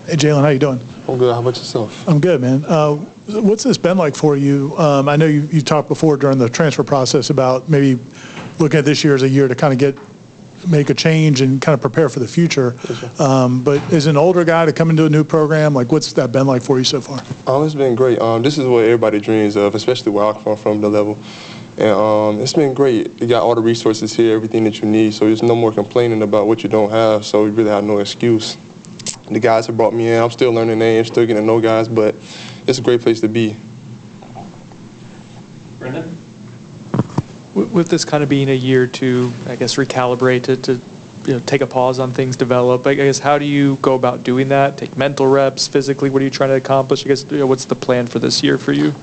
Hey, Jaylen, how you doing? I'm good. How about yourself? I'm good, man. What's this been like for you? I know you talked before during the transfer process about maybe looking at this year as a year to kind of make a change and kind of prepare for the future. But as an older guy to come into a new program, like what's that been like for you so far? It's been great. This is what everybody dreams of, especially where I come from, the level. And it's been great. You got all the resources here, everything that you need, so there's no more complaining about what you don't have, so you really have no excuse. The guys have brought me in. I'm still learning names, still getting to know guys, but it's a great place to be. Brendan? With this kind of being a year to, I guess, recalibrate to take a pause on things, develop, I guess, how do you go about doing that? Take mental reps, physically, what are you trying to accomplish? I guess, what's the plan for this year for you?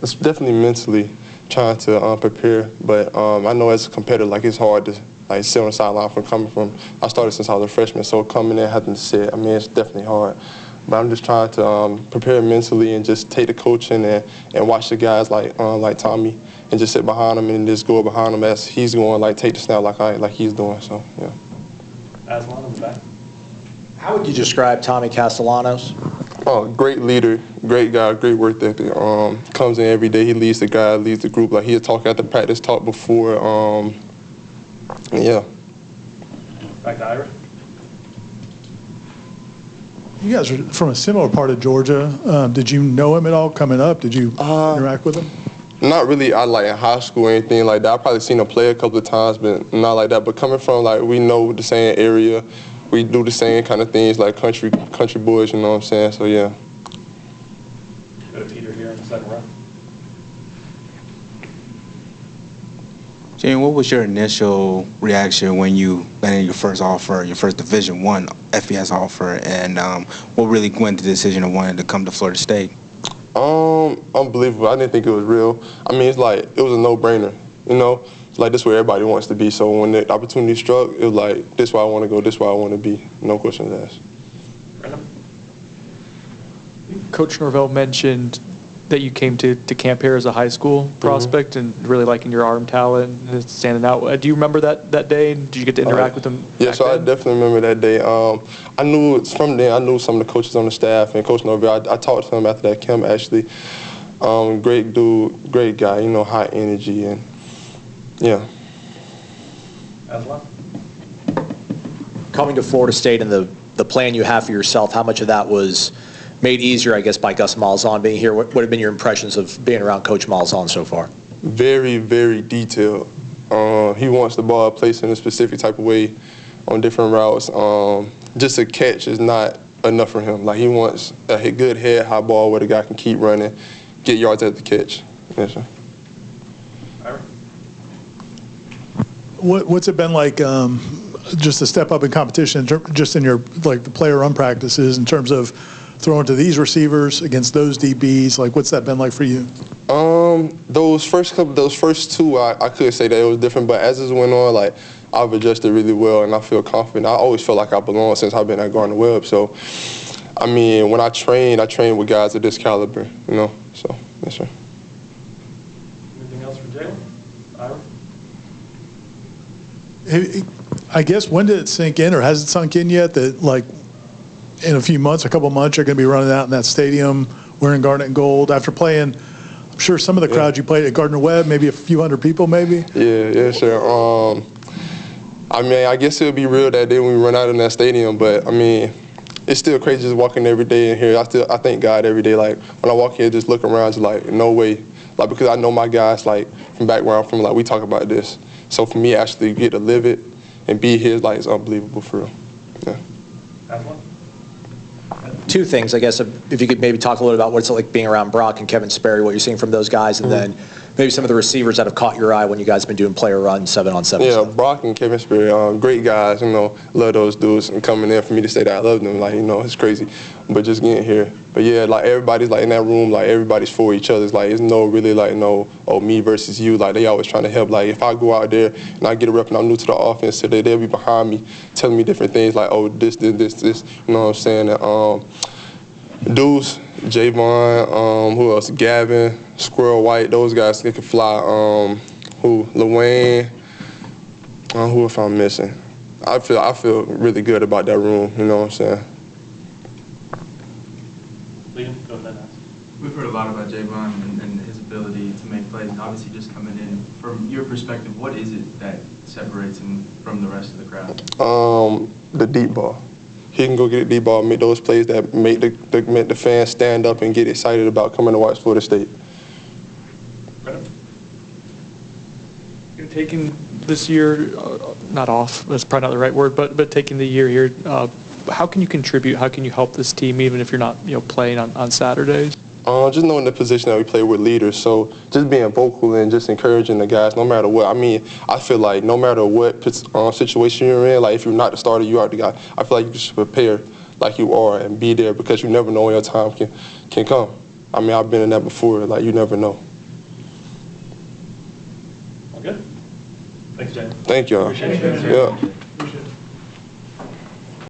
It's definitely mentally trying to prepare, but I know as a competitor, like, it's hard to sit on the sideline from coming from. I started since I was a freshman, so coming in having to sit, I mean, it's definitely hard. But I'm just trying to prepare mentally and just take the coaching and watch the guys like Tommy and just sit behind him and just go behind him as he's going, like take the snap like he's doing. So yeah. Aslan in the back. How would you describe Tommy Castellanos? Oh, great leader, great guy, great work ethic. Comes in every day. He leads the guy, leads the group. Like he'll talk after practice, talk before. Yeah. Back to Ira. You guys are from a similar part of Georgia. Did you know him at all coming up? Did you interact with him? Not really. Like in high school or anything like that. I probably seen him play a couple of times, but not like that. But coming from like we know the same area, we do the same kind of things like country boys. You know what I'm saying? So yeah. Go to Peter here in the second row. Jaylen, what was your initial reaction when you landed your first offer, your first Division I FBS offer, and what really went to the decision of wanting to come to Florida State? Unbelievable. I didn't think it was real. I mean, it's like, it was a no-brainer, you know? It's like, this is where everybody wants to be. So when the opportunity struck, it was like, this is where I want to go, this is where I want to be. No questions asked. Coach Norvell mentioned that you came to camp here as a high school prospect and really liking your arm talent and standing out. Do you remember that day? Did you get to interact with him? Yeah, so I definitely remember that day. I knew from then, I knew some of the coaches on the staff and Coach Norvell. I talked to him after that camp, actually. Great dude, great guy, you know, high energy, and yeah. Aslan? Coming to Florida State and the plan you have for yourself, how much of that was made easier, I guess, by Gus Malzahn being here? What have been your impressions of being around Coach Malzahn so far? Very, very detailed. He wants the ball placed in a specific type of way on different routes. Just a catch is not enough for him. Like, he wants a good head high ball where the guy can keep running, get yards at the catch. Yes, sir. What's it been like just to step up in competition, just in your, like, the player run practices in terms of throwing to these receivers against those DBs? Like, what's that been like for you? Those first two, I could say that it was different, but as it went on, like, I've adjusted really well and I feel confident. I always felt like I belong since I've been at Gardner-Webb. So, I mean, when I train with guys of this caliber, you know. So, yes, sir. Anything else for Jaylen? Ira? I guess, when did it sink in, or has it sunk in yet, that, like, in a few months, a couple months, you're going to be running out in that stadium wearing garnet and gold after playing, I'm sure, some of the crowds you played at Gardner-Webb, maybe a few hundred people, maybe? Yeah, sure. I mean, I guess it'll be real that day when we run out in that stadium, but, I mean, it's still crazy just walking every day in here. I thank God every day. Like, when I walk here, just look around, just like, no way. Like, because I know my guys, like, from back where I'm from, like, we talk about this. So for me, actually get to live it and be here, like, it's unbelievable for real. Yeah. Two things, I guess, if you could maybe talk a little about what it's like being around Brock and Kevin Sperry, what you're seeing from those guys, and then maybe some of the receivers that have caught your eye when you guys have been doing player runs 7-on-7. Yeah, Brock and Kevin Sperry, great guys, you know, love those dudes, and coming in for me to say that I love them, like, you know, it's crazy, but just getting here. But yeah, like, everybody's like in that room, like, everybody's for each other. It's like, it's no really like, no, oh, me versus you. Like, they always trying to help. Like, if I go out there and I get a rep and I'm new to the offense, so they'll be behind me telling me different things like, oh, this, you know what I'm saying? And, Deuce, Javon, who else? Gavin, Squirrel White, those guys, they can fly. Lawayne, who if I'm missing? I feel really good about that room, you know what I'm saying? Liam, go ahead and ask. We've heard a lot about Javon and his ability to make plays, and obviously just coming in. From your perspective, what is it that separates him from the rest of the crowd? The deep ball. He can go get a deep ball, make those plays that make the fans stand up and get excited about coming to watch Florida State. You're taking this year, not off, that's probably not the right word, but taking the year here, how can you contribute? How can you help this team, even if you're not playing on Saturdays? Just knowing the position that we play with leaders, so just being vocal and just encouraging the guys no matter what. I mean, I feel like no matter what situation you're in, like if you're not the starter, you are the guy. I feel like you should prepare like you are and be there because you never know when your time can come. I mean, I've been in that before, like you never know. All good? Thanks, Jay. Thank y'all. Appreciate you. Yeah.